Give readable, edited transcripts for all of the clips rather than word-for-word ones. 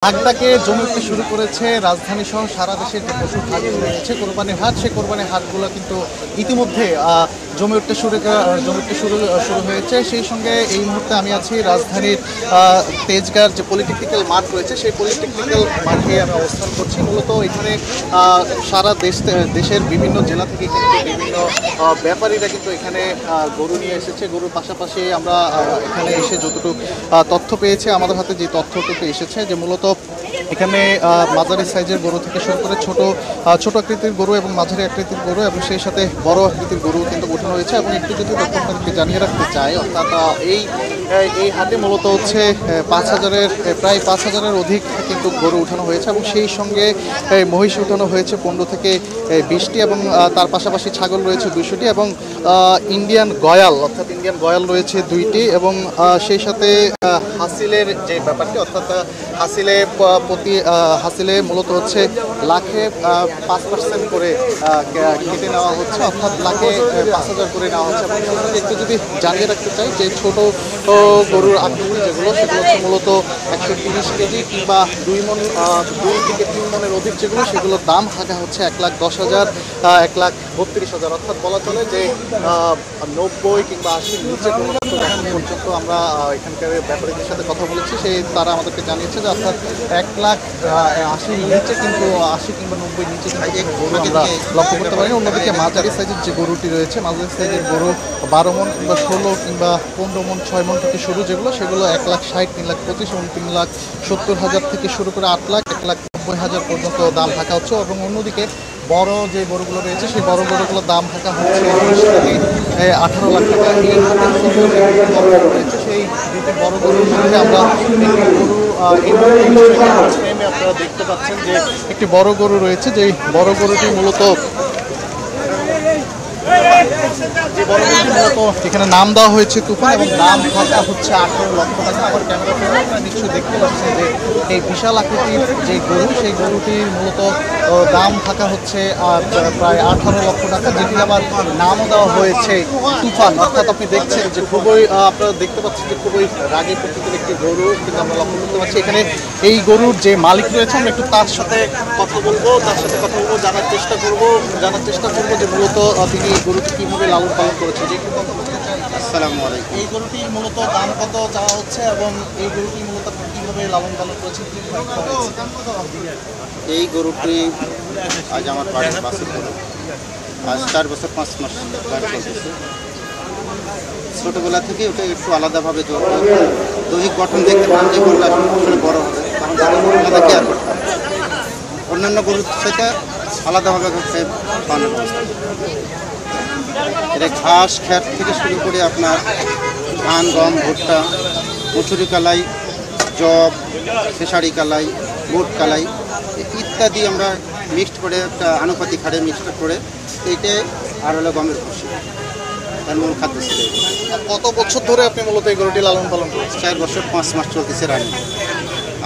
হাটটাকে জমে উঠতে শুরু করেছে রাজধানী সহ সারা দেশের যে পশুর হাট রয়েছে কোরবানির হাট, সেই কোরবানির হাটগুলো কিন্তু ইতিমধ্যে জমে উঠতে শুরু হয়েছে। সেই সঙ্গে এই মুহূর্তে আমি আছি রাজধানীর তেজগাঁর যে পলিটেকনিক্যাল মাঠ রয়েছে, সেই পলিটেকনিক্যাল মাঠে আমি অবস্থান করছি। মূলত এখানে সারা দেশের বিভিন্ন জেলা থেকে কিন্তু বিভিন্ন ব্যাপারীরা কিন্তু এখানে গরু নিয়ে এসেছে। গরুর পাশাপাশি আমরা এখানে এসে যতটুকু তথ্য পেয়েছি, আমাদের হাতে যে তথ্যটুকু এসেছে, যে মূলত এখানে মাঝারি সাইজের গরু থেকে শুরু করে ছোট আকৃতির গরু এবং মাঝারি আকৃতির গরু এবং সেই সাথে বড় আকৃতির গরু কিন্তু উঠানো হয়েছে। এবং একটু যদি আপনাদেরকে জানিয়ে রাখতে চাই, অর্থাৎ এই হাটে মূলত হচ্ছে প্রায় 5,000-এর অধিক কিন্তু গরু উঠানো হয়েছে এবং সেই সঙ্গে মহিষ উঠানো হয়েছে 15 থেকে 20টি এবং তার পাশাপাশি ছাগল রয়েছে 200টি এবং ইন্ডিয়ান গয়াল রয়েছে 2টি এবং সেই সাথে হাসিলের যে ব্যাপারটি, অর্থাৎ হাসিলে মূলত হচ্ছে লাখে 5% করে কেটে নেওয়া হচ্ছে, অর্থাৎ লাখে 5,000 করে নেওয়া হচ্ছে। এবং একটু যদি জানিয়ে রাখতে চাই যে ছোট গরুর আকৃতি সেগুলো হচ্ছে মূলত 130 কেজি কিংবা 2 থেকে 3 মনের অধিক সেগুলোর দাম হাঁকা হচ্ছে 1,10,000, 1,32,000, অর্থাৎ বলা চলে যে 90 কিংবা 80 নিচে এখন পর্যন্ত আমরা এখানকার ব্যাপারীদের সাথে কথা বলেছি, তারা আমাদেরকে জানিয়েছে যে অর্থাৎ 1,80,000 নিচে কিন্তু 80 কিংবা 90 নিচে কিন্তু গরু আমরা লক্ষ্য করতে পারি। অন্যদিকে মাঝারি সাইজের যে গরুটি রয়েছে, মাঝারি সাইজের গরু 12 মন কিংবা 16 কিংবা 15 মন 6 মন থেকে সেগুলো 1,60,000, 3,25,000 এবং 3,70,000 থেকে শুরু করে 8 লাখ, 1,90,000 পর্যন্ত দাম হাঁকা হচ্ছে। এবং অন্যদিকে বড় যে গরুগুলো রয়েছে, সেই বড় গরুগুলোর দাম হাঁকা হচ্ছে 19 থেকে 18 লাখ টাকা। এই রয়েছে সেই দুটি বড় গরুর মধ্যে আমরা একটি গরু আপনারা দেখতে পাচ্ছেন যে একটি বড় গরু রয়েছে, যে বড় গরুটি মূলত এখানে নাম দেওয়া হয়েছে তুফান এবং দাম হাঁকা হচ্ছে 18 লক্ষ টাকা। আমার ক্যামেরাতে আপনারা নিশ্চয়ই দেখতে পাচ্ছেন যে এই বিশাল আকৃতির যে গরু, সেই গরুটির মূলত দাম হাঁকা হচ্ছে প্রায় 18 লক্ষ টাকা, যেটি আবার নামও দেওয়া হয়েছে তুফান। অর্থাৎ আপনি দেখছেন যে আপনারা দেখতে পাচ্ছেন যে খুবই রাগী প্রকৃতির একটি গরু কিন্তু আমরা লক্ষ্য করতে পারছি। এখানে এই গরুর যে মালিক রয়েছে, আমরা একটু তার সাথে কথা বলবো, জানার চেষ্টা করবো যে মূলত তিনি এই গরুটি কীভাবে লালন পালন করেছে। যে একটু কথা বলতে চাই। আসসালামু আলাইকুম। এই গরুটির মূলত দাম কত চাওয়া হচ্ছে এবং এই গরুটি মূলত কীভাবে লালন পালন করেছে? এই গরুটি আজ আমার বাড়ির পাশে গরু, আজ 4 বছর 5 মাস চলতেছে। ছোটোবেলা থেকে ওটা একটু আলাদাভাবে দৈহিক গঠন দেখতে পান যে গরুটা আসলে বড় হবে, তখন আলাদা কেয়ার করতে হবে। অন্যান্য গরুর সাথে আলাদাভাবে খাওয়ানোর ব্যবস্থা। এটা ঘাস খ্যাট থেকে শুরু করে আপনার ধান, গম, ভুট্টা, মুসুরি কালাই, জব, খেসারি কালাই, বুট কালাই ইত্যাদি আমরা মিক্সড করে একটা আনুপাতিক হারে মিক্সড করে এইটা আর হলো গমের খুশি, তার মূল খাদ্য ছিল। কত বছর ধরে আপনি মূলত এই গরুটি লালন পালন করেছেন? 4 বছর 5 মাস চলতেছে রানি।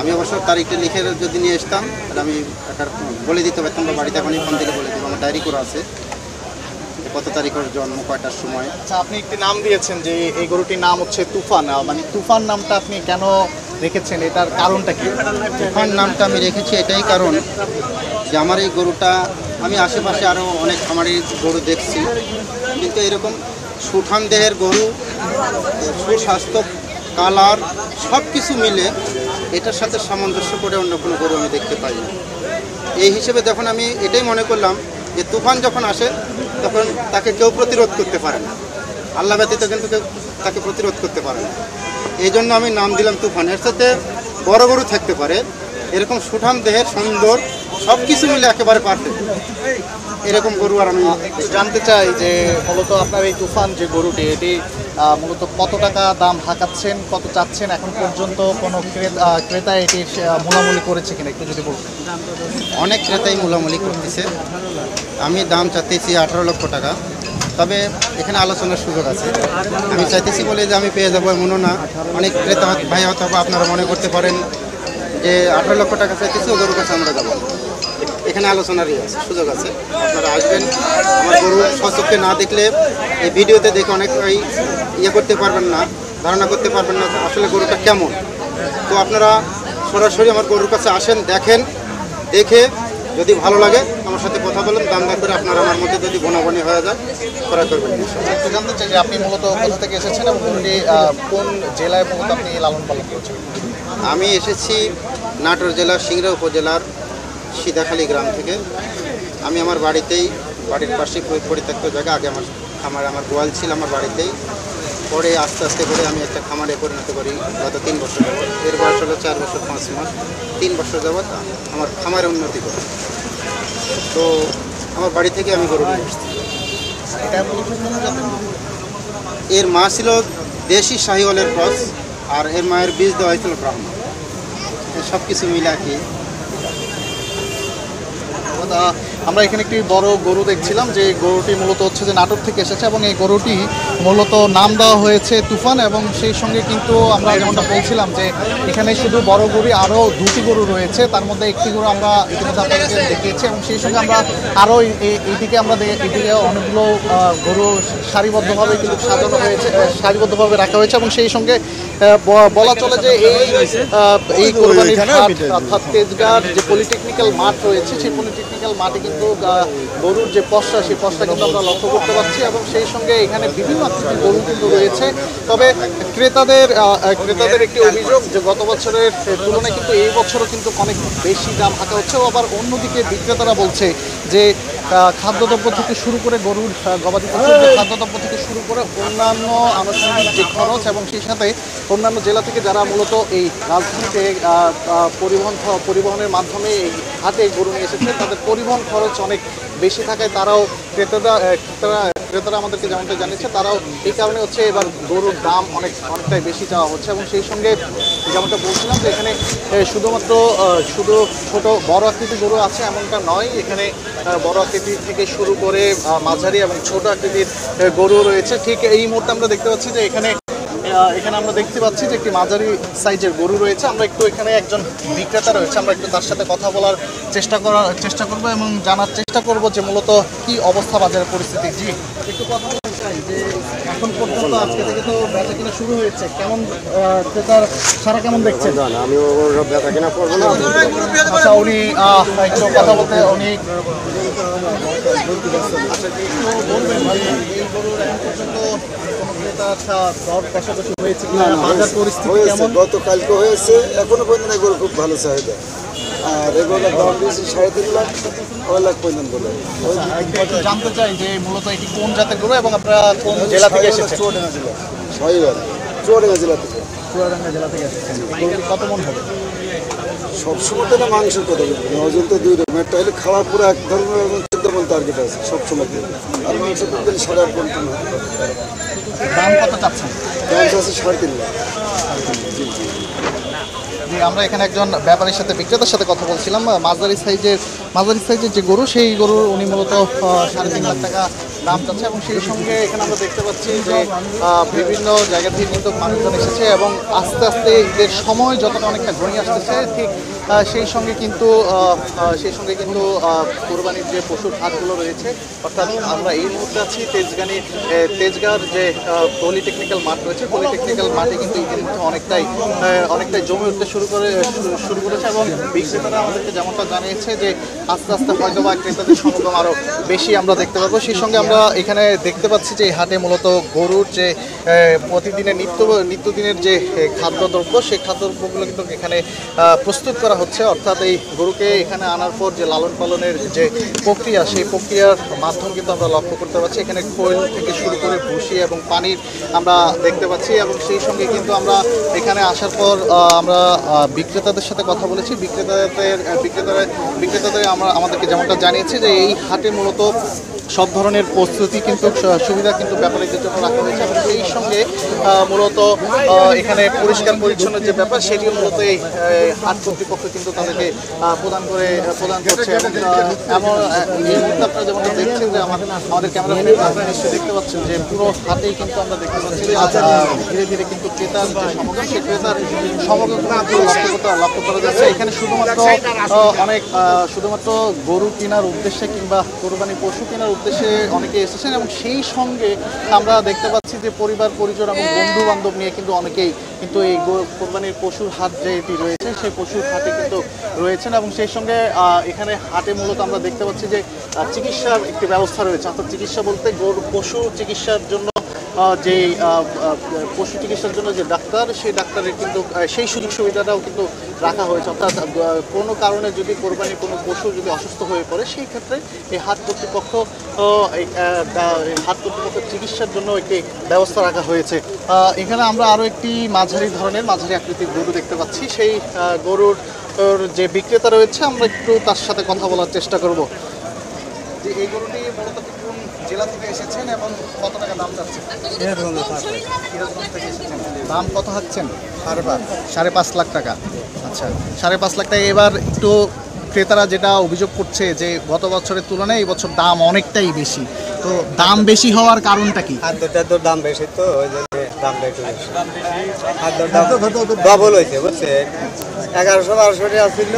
আমি অবশ্য তারিখটা লিখে যদি নিয়ে আসতাম তাহলে আমি একটা বলে দিতে পারতাম, বা বাড়িতে এখনই ফোন থেকে বলে দেবো। আমার ডায়েরি করা আছে কত তারিখের জন্ম, কয়টার সময়। আচ্ছা, আপনি একটি নাম দিয়েছেন যে এই গরুটির নাম হচ্ছে তুফান, মানে তুফান নামটা আপনি কেন রেখেছেন, এটার কারণটা কি? তুফান নামটা আমি রেখেছি এটাই কারণ যে আমার এই গরুটা, আমি আশেপাশে আরও অনেক খামারি গরু দেখছি, কিন্তু এরকম সুঠাম দেহের গরু, সুস্বাস্থ্য, কালার সব কিছু মিলে এটার সাথে সামঞ্জস্য করে অন্য কোনো গরু আমি দেখতে পাই না। এই হিসেবে যখন আমি এটাই মনে করলাম যে তুফান যখন আসে তখন তাকে কেউ প্রতিরোধ করতে পারে না, আল্লাহ ব্যতীত কিন্তু কেউ তাকে প্রতিরোধ করতে পারে না। এই জন্য আমি নাম দিলাম তুফান। এর সাথে বড় গরু থাকতে পারে, এরকম সুঠাম দেহের সুন্দর সব কিছু মিলে একেবারে পারফেক্ট এরকম গরু আর আমি জানতে চাই যে মূলত আপনার এই তুফান যে গরুটি, এটি মূলত কত টাকা দাম হাঁকাচ্ছেন, কত চাচ্ছেন এখন পর্যন্ত? কোনো ক্রেতা এটি মূলামূলি করেছে কিনা একটু যদি বলুন। অনেক ক্রেতাই মূলামূলি করতেছে। আমি দাম চাইতেছি 18 লক্ষ টাকা, তবে এখানে আলোচনার সুযোগ আছে। আমি চাইতেছি বলে যে আমি পেয়ে যাবো এমনও না। অনেক ক্রেতা ভাই হয়তো আপনারা মনে করতে পারেন যে 18 লক্ষ টাকা চাইতেছি, ওদের কাছে আমরা যাবো। এখানে আলোচনারই আছে, সুযোগ আছে। আপনারা আসবেন, আমার গরু সচক্ষে না দেখলে এই ভিডিওতে দেখে অনেক করতে পারবেন না, ধারণা করতে পারবেন না আসলে গরুটা কেমন। তো আপনারা সরাসরি আমার গরুর কাছে আসেন, দেখেন, দেখে যদি ভালো লাগে আমার সাথে কথা বলেন, দাম দর করে আপনারা আমার মধ্যে যদি বনাবনি হয়ে যায় ক্রয় করবেন। একটু জানতে চাই যে আপনি মূলত কোথা থেকে এসেছেন এবং গরুটি কোন জেলায় মূলত আপনি লালন পালন করছেন? আমি এসেছি নাটোর জেলার সিংড়া উপজেলার সিধাখালী গ্রাম থেকে। আমি আমার বাড়ির পাশে পরিত্যক্ত জায়গা, আগে আমার গোয়াল ছিল আমার বাড়িতেই, পরে আস্তে আস্তে করে আমি একটা খামারে পরিণত করি গত 3 বছর যাবৎ। এর বয়স হলো 4 বছর 5 মাস। 3 বছর যাবৎ আমার খামারে উন্নতি করে, তো আমার বাড়ি থেকে আমি গরু নিয়ে এসেছি। এর মা ছিল দেশি শাহিওয়ালের ক্রস, আর এর মায়ের বীজ দেওয়া হয়েছিল ব্রাহ্মণ। সব কিছু মিলে আর কি। আমরা এখানে একটি বড় গরু দেখছিলাম, যে গরুটি মূলত হচ্ছে যে নাটোর থেকে এসেছে এবং এই গরুটি মূলত নাম দেওয়া হয়েছে তুফান। এবং সেই সঙ্গে কিন্তু আমরা যেমনটা বলছিলাম যে এখানে শুধু বড় গরু আরও 2টি গরু রয়েছে, তার মধ্যে একটি গরু আমরা ইতিমধ্যে আপনাদেরকে দেখিয়েছি এবং সেই সঙ্গে আমরা আরও এইদিকে এইদিকে অনেকগুলো গরু সারিবদ্ধভাবে কিন্তু সাজানো হয়েছে, সারিবদ্ধভাবে রাখা হয়েছে। এবং সেই সঙ্গে বলা চলে যে এই কোরবানির হাট অর্থাৎ তেজগাঁর যে পলিটেকনিক্যাল মাঠ রয়েছে, সেই পলিটেকনিক্যাল মাঠে কিন্তু গরুর যে পশরা, সেই পশরা কিন্তু আমরা লক্ষ্য করতে পারছি। এবং সেই সঙ্গে এখানে বিভিন্ন আকৃতির গরু কিন্তু রয়েছে। তবে ক্রেতাদের একটি অভিযোগ যে গত বছরের তুলনায় কিন্তু এই বছরও কিন্তু অনেক বেশি দাম হাঁকা হচ্ছে। আবার অন্যদিকে বিক্রেতারা বলছে যে খাদ্যদ্রব্য থেকে শুরু করে গরুর গবাদি পশুর যে খাদ্যদ্রব্য থেকে শুরু করে অন্যান্য আনুষঙ্গিক যে খরচ এবং সেই সাথে অন্যান্য জেলা থেকে যারা মূলত এই রাজধানীতে পরিবহনের মাধ্যমে এই হাটে গরু নিয়ে এসেছে, তাদের পরিবহন খরচ অনেক বেশি থাকায় ক্রেতারা আমাদেরকে যেমনটা জানিয়েছে, তারাও এই কারণে হচ্ছে এবার গরুর দাম অনেকটাই বেশি চাওয়া হচ্ছে। এবং সেই সঙ্গে যেমনটা বলছিলাম যে এখানে শুধু ছোট বড় আকৃতির গরু আছে এমনটা নয়, এখানে বড় আকৃতি থেকে শুরু করে মাঝারি এবং ছোট আকৃতির গরু রয়েছে। ঠিক এই মুহূর্তে আমরা দেখতে পাচ্ছি যে এখানে আমরা দেখতে পাচ্ছি যে একটি মাঝারি সাইজের গরু রয়েছে। আমরা একটু এখানে একজন বিক্রেতা রয়েছে, আমরা একটু তার সাথে কথা বলার চেষ্টা করব এবং জানার চেষ্টা করব যে মূলত কি অবস্থা বাজারের পরিস্থিতি। জি, একটু কথা বলতে চাই যে এখন পর্যন্ত আজকে থেকে তো বেচা কিনা শুরু হয়েছে, কেমন ক্রেতার সারা কেমন দেখছেন? আমি বেচা কিনা করবো না। আচ্ছা, উনি একটু কথা বলতে উনি গতকালকে হয়েছে, এখনো পর্যন্ত এগুলো খুব ভালো চাহিদা। আর এগুলোর দাম দিয়েছি 3.5 লাখ, 6 লাখ পর্যন্ত বলে। জানতে চাই যে মূলত এটি কোন জাতের গরু এবং আপনারা কোন জেলা থেকে এসেছেন? চুয়াডাঙ্গা জেলা। চুয়াডাঙ্গা জেলা থেকে। চুয়াডাঙ্গা জেলা থেকে এসেছেন। গরুটি কত মন হবে? সবসময় তো না মাংসের কথা বলবো, ওজন তো 2 রকম। একটা হলে খাওয়া পুরো এক ধরনের 14 মন টার্গেট আছে সবসময়, আর মাংস তো 8.5 মন টন হয়। দাম কত চাচ্ছেন? দাম আছে 3.5 লাখ। আমরা এখানে একজন ব্যাপারীর সাথে বিক্রেতার সাথে কথা বলছিলাম। মাঝারি সাইজের যে গরু, সেই গরুর উনি মূলত 3.5 লাখ টাকা দাম চাচ্ছে। এবং সেই সঙ্গে এখানে আমরা দেখতে পাচ্ছি যে বিভিন্ন জায়গা থেকে কিন্তু মানুষজন এসেছে এবং আস্তে আস্তে ঈদের সময় যতটা অনেকটা ঘনিয়ে আসতেছে, ঠিক সেই সঙ্গে কিন্তু কোরবানির যে পশুর হাটগুলো রয়েছে, অর্থাৎ আমরা এই মুহূর্তে আছি তেজগাঁর যে পলিটেকনিক্যাল মাঠ রয়েছে, পলিটেকনিক্যাল মাঠে কিন্তু ইতিমধ্যে অনেকটাই জমে উঠতে শুরু করেছে। এবং বিক্রেতারা আমাদেরকে যেমনটা জানিয়েছে যে আস্তে আস্তে হয়তো বা ক্রেতাদের সমাগম আরও বেশি আমরা দেখতে পাবো। সেই সঙ্গে আমরা এখানে দেখতে পাচ্ছি যে এই হাটে মূলত গরুর যে প্রতিদিনের নিত্যদিনের যে খাদ্যদ্রব্য, সেই খাদ্যদ্রব্যগুলো কিন্তু এখানে প্রস্তুত করা হচ্ছে। অর্থাৎ এই গরুকে এখানে আনার পর যে লালন পালনের যে প্রক্রিয়া, সেই প্রক্রিয়ার মাধ্যম কিন্তু আমরা লক্ষ্য করতে পারছি। এখানে খোল থেকে শুরু করে ভুসি এবং পানির আমরা দেখতে পাচ্ছি। এবং সেই সঙ্গে কিন্তু আমরা এখানে আসার পর আমরা বিক্রেতাদের সাথে কথা বলেছি। বিক্রেতাদের আমাদেরকে যেমনটা জানিয়েছে যে এই হাটে মূলত সব ধরনের প্রস্তুতি কিন্তু সুবিধা কিন্তু ব্যাপারীদের জন্য রাখা হয়েছে। এবং সেই সঙ্গে মূলত এখানে পরিষ্কার পরিচ্ছন্ন যে ব্যাপার, সেটি মূলত এই হাট কর্তৃপক্ষ কিন্তু তাদেরকে প্রদান করছে। এবং এমন এই মুহূর্তে আপনারা যেমনটা দেখছেন যে আমাদের ক্যামেরাম্যান আপনারা নিশ্চয়ই দেখতে পাচ্ছেন যে পুরো হাটেই কিন্তু আমরা দেখতে পাচ্ছি যে ধীরে ধীরে কিন্তু ক্রেতার যে সমাগম, সেই ক্রেতার সমাগম লক্ষ্য করা যাচ্ছে। এখানে শুধুমাত্র গরু কেনার উদ্দেশ্যে কিংবা কোরবানি পশু কেনার উদ্দেশ্যে অনেকে এসেছেন এবং সেই সঙ্গে আমরা দেখতে পাচ্ছি যে পরিবার পরিজন এবং বন্ধু বান্ধব নিয়ে কিন্তু অনেকেই কিন্তু এই কোরবানির পশুর হাট যেটি রয়েছে সেই পশুর হাটে কিন্তু রয়েছেন এবং সেই সঙ্গে এখানে হাটে মূলত আমরা দেখতে পাচ্ছি যে চিকিৎসার একটি ব্যবস্থা রয়েছে। অর্থাৎ চিকিৎসা বলতে পশু চিকিৎসার জন্য যে পশু চিকিৎসার জন্য যে ডাক্তার, সেই ডাক্তারের কিন্তু সেই সুযোগ সুবিধাটাও কিন্তু রাখা হয়েছে। অর্থাৎ কোনো কারণে যদি কোরবানির কোনো পশু যদি অসুস্থ হয়ে পড়ে সেই ক্ষেত্রে এই হাট কর্তৃপক্ষ চিকিৎসার জন্য একটি ব্যবস্থা রাখা হয়েছে। এখানে আমরা আরও একটি মাঝারি আকৃতির গরু দেখতে পাচ্ছি। সেই গরুর যে বিক্রেতা রয়েছে আমরা একটু তার সাথে কথা বলার চেষ্টা করব। যে এই গরুটি মূলত কোন জেলা থেকে এসেছেন এবং কত টাকা দাম যাচ্ছেন? সিরাজগঞ্জ থেকে এসেছেন। দাম কত হাঁকছেন? 5.5 লাখ টাকা। আচ্ছা, 5.5 লাখ টাকা। এবার একটু ক্রেতারা যেটা অভিযোগ করছে যে গত বছরের তুলনায় এই বছর দাম অনেকটাই বেশি, তো দাম বেশি হওয়ার কারণটা কি? খাদ্যটার দাম বেশি, তো ওই জন্য দামটা একটু বেশি। খাদ্যর দাম ডবল হয়েছে, বুঝছেন? 1100-1200 টাকা ছিল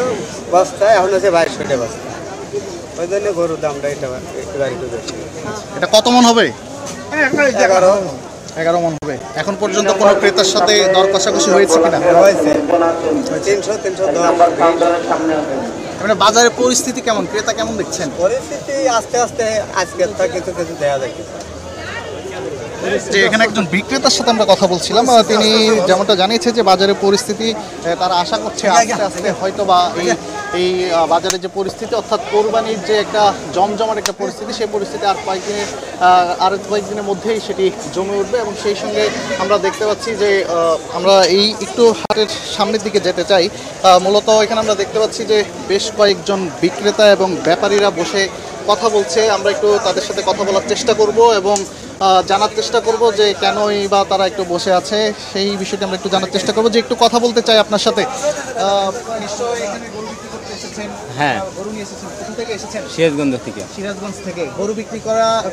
বস্তা, এখন হচ্ছে 2200 টাকা বস্তা। ওই জন্য গরুর দামটা একটু বেশি। এটা কত মন হবে? 11 মন হবে। এখন পর্যন্ত কোনো ক্রেতার সাথে দর কষাকষি হয়েছে কিনা? হয়েছে 300-310। মানে বাজারের পরিস্থিতি কেমন, ক্রেতা কেমন দেখছেন? পরিস্থিতি আস্তে আস্তে আজকের তা কিছু দেওয়া যায়। যে এখানে একজন বিক্রেতার সাথে আমরা কথা বলছিলাম, তিনি যেমনটা জানিয়েছে যে বাজারের পরিস্থিতি তারা আশা করছে আস্তে আস্তে হয়তো বা এই বাজারের যে পরিস্থিতি, অর্থাৎ কোরবানির যে একটা জমজমাট একটা পরিস্থিতি, সেই পরিস্থিতি আর কয়েকদিনের মধ্যেই সেটি জমে উঠবে। এবং সেই সঙ্গে আমরা দেখতে পাচ্ছি যে আমরা এই একটু হাটের সামনের দিকে যেতে চাই। মূলত এখানে আমরা দেখতে পাচ্ছি যে বেশ কয়েকজন বিক্রেতা এবং ব্যাপারীরা বসে কথা বলছে। আমরা একটু তাদের সাথে কথা বলার চেষ্টা করব এবং জানার চেষ্টা করব যে কেনই বা তারা একটু বসে আছে, সেই বিষয়টি আমরা একটু জানার চেষ্টা করব। যে একটু কথা বলতে চাই আপনার সাথে। নিশ্চয়ই এখানে গরু বিক্রি করতে এসেছেন? হ্যাঁ, গরু নিয়ে এসেছেন। কোথা থেকে এসেছেন? সিরাজগঞ্জ থেকে। সিরাজগঞ্জ থেকে গরু বিক্রি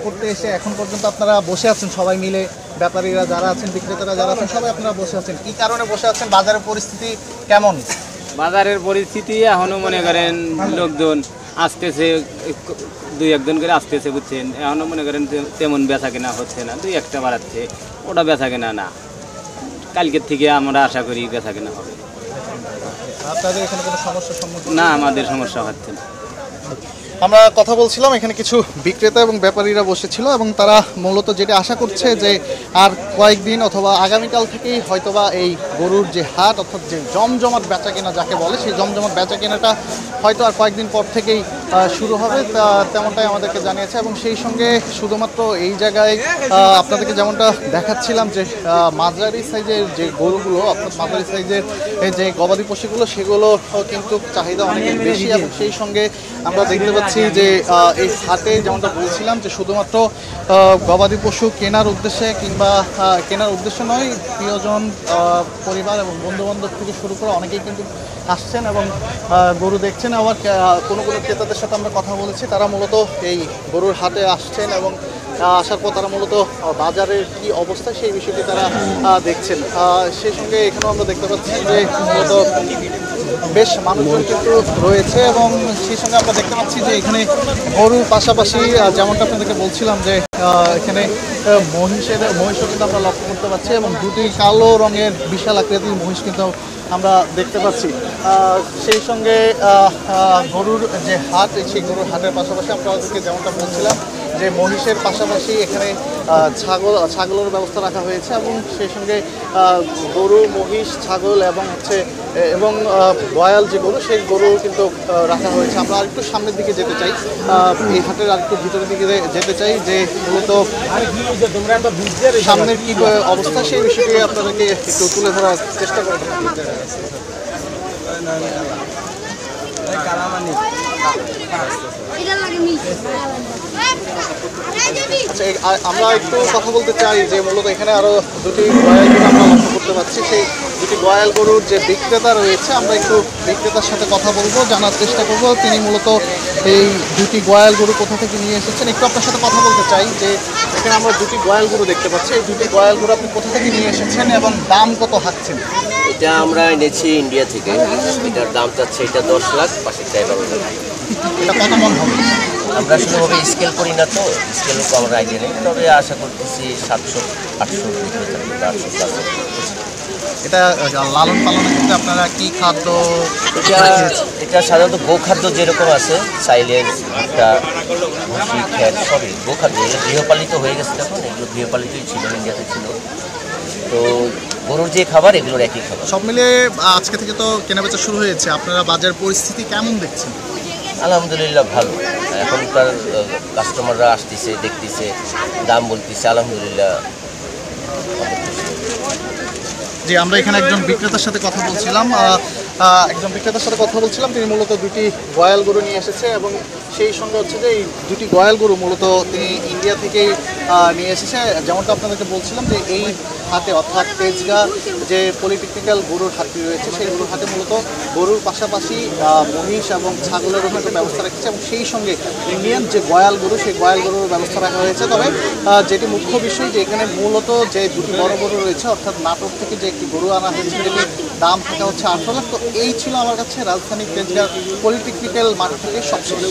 করতে এসে এখন পর্যন্ত আপনারা বসে আছেন সবাই মিলে, ব্যাপারীরা যারা আছেন, বিক্রেতারা যারা আছেন, সবাই আপনারা বসে আছেন। কি কারণে বসে আছেন? বাজারের পরিস্থিতি কেমন? বাজারের পরিস্থিতি এখনো মনে করেন লোকজন আসতেছে, 2-1 করে আসতেছে, বুঝছেন? এখনো মনে করেন তেমন বেচা কেনা হচ্ছে না, 2-1টা বাড়াচ্ছে, ওটা বেচা কেনা না। কালকের থেকে আমরা আশা করি বেচা কেনা হবে। আপনাদের এখানে কোনো সমস্যার সম্মুখীন? না, আমাদের সমস্যা হচ্ছে না। আমরা কথা বলছিলাম, এখানে কিছু বিক্রেতা এবং ব্যাপারীরা বসেছিল এবং তারা মূলত যেটা আশা করছে যে আর কয়েকদিন অথবা আগামীকাল থেকেই হয়তোবা এই গরুর যে হাট, অর্থাৎ যে জমজমাট বেচাকেনা যাকে বলে, সেই জমজমাট বেচাকেনাটা হয়তো আর কয়েকদিন পর থেকেই শুরু হবে, তেমনটাই আমাদেরকে জানিয়েছে। এবং সেই সঙ্গে শুধুমাত্র এই জায়গায় আপনাদেরকে যেমনটা দেখাচ্ছিলাম যে মাঝারি সাইজের যে গরুগুলো, অর্থাৎ মাঝারি সাইজের যে গবাদি পশুগুলো, সেগুলো কিন্তু চাহিদা অনেক বেশি। এবং সেই সঙ্গে আমরা দেখতে পাচ্ছি যে এই হাটে যেমনটা বলছিলাম যে শুধুমাত্র গবাদি পশু কেনার উদ্দেশ্যে কিংবা কেনার উদ্দেশ্য নয়, প্রিয়জন, পরিবার এবং বন্ধুবান্ধব থেকে শুরু করে অনেকেই কিন্তু আসছেন এবং গরু দেখছেন। আবার কোনো ক্রেতাদের সাথে আমরা কথা বলেছি, তারা মূলত এই গরুর হাটে আসছেন এবং আসার পর তারা মূলত বাজারের কি অবস্থা সেই বিষয়টি তারা দেখছেন। সেই সঙ্গে এখানেও আমরা দেখতে পাচ্ছি যে মূলত বেশ মানুষজন কিন্তু রয়েছে এবং সেই সঙ্গে আমরা দেখতে পাচ্ছি যে এখানে গরুর পাশাপাশি যেমনটা আপনাদেরকে বলছিলাম যে এখানে মহিষও কিন্তু আমরা লক্ষ্য করতে পারছি এবং দুটি কালো রঙের বিশাল আকৃতির মহিষ কিন্তু আমরা দেখতে পাচ্ছি। সেই সঙ্গে গরুর যে হাট, সেই গরুর হাটের পাশাপাশি আপনাদেরকে যেমনটা বলছিলাম যে মহিষের পাশাপাশি এখানে ছাগলের ব্যবস্থা রাখা হয়েছে এবং সেই সঙ্গে গরু, মহিষ, ছাগল এবং বয়াল যে গরু, সেই গরু কিন্তু রাখা হয়েছে। আমরা আরেকটু সামনের দিকে যেতে চাই, এই হাটের আরেকটু ভিতরের দিকে যেতে চাই যে মূলত সামনের কি অবস্থা সেই বিষয়টি আপনাদেরকে একটু তুলে ধরার চেষ্টা করব। আচ্ছা, আমরা একটু কথা বলতে চাই যে মূলত এখানে আরো দুটি গয়াল গরু আমরা লক্ষ্য করতে পারছি। সেই দুটি গয়াল গরুর যে বিক্রেতা রয়েছে, আমরা একটু বিক্রেতার সাথে কথা বলবো, জানার চেষ্টা করব তিনি মূলত এই দুটি গয়াল গরু কোথা থেকে নিয়ে এসেছেন। একটু আপনার সাথে কথা বলতে চাই যে এখানে আমরা দুটি গয়াল গরু দেখতে পাচ্ছি। এই দুটি গয়াল গরু আপনি কোথা থেকে নিয়ে এসেছেন এবং দাম কত হাঁকছেন? এটা আমরা এনেছি ইন্ডিয়া থেকে। এটার দাম চাচ্ছে এটা 10 লাখ, পাশে 11 লাখ। এটা কত মন হবে? আমরা আসলে স্কেল করি না, তো স্কেলও তো আমরা আইডিয়া নেই, তবে আশা করতেছি 700-800 ভিতরে থাকবে, 800+। এটা লালন পালনের ক্ষেত্রে আপনারা কি খাদ্য? এটা সাধারণত গোখাদ্য যেরকম আছে, সাইলেজ, ভুট্টা, ভুসি, খ্যার, সবই গোখাদ্য। এগুলো গৃহপালিত হয়ে গেছে, তখন এগুলো গৃহপালিতই ছিল, ইন্ডিয়াতে ছিল। তো গরুর যে খাবার, এগুলোর একই খাবার। সব মিলিয়ে আজকে থেকে তো কেনাবেচা শুরু হয়েছে, আপনারা বাজার পরিস্থিতি কেমন দেখছেন? আলহামদুলিল্লাহ ভালো। এখনকার কাস্টমাররা আসতেছে, দেখতেছে, দাম বলতেছে, আলহামদুলিল্লাহ। জি, আমরা এখানে একজন বিক্রেতার সাথে কথা বলছিলাম। তিনি মূলত দুটি গয়াল গরু নিয়ে এসেছে এবং সেই সঙ্গে হচ্ছে যে এই দুটি গয়াল গরু মূলত তিনি ইন্ডিয়া থেকে নিয়ে এসেছে। যেমনটা আপনাদেরকে বলছিলাম যে এই হাটে, অর্থাৎ তেজগাঁ যে পলিটেকনিক্যাল গরুর হাটটি রয়েছে, সেই গরুর হাটে মূলত গরুর পাশাপাশি মহিষ এবং ছাগলেরও একটা ব্যবস্থা রেখেছে এবং সেই সঙ্গে ইন্ডিয়ান যে গয়াল গরু, সেই গয়াল গরুর ব্যবস্থা রাখা হয়েছে। তবে যেটি মুখ্য বিষয় যে এখানে মূলত যে দুটি বড় গরু রয়েছে, অর্থাৎ নাটোর থেকে যে একটি গরু আনা হয়েছে, যেটি দাম থাকা হচ্ছে 8 লাখ। তো এই ছিল আমার কাছে রাজধানী তেজগাঁ পলিটেকনিক্যাল মাঠ থেকে সবশেষ।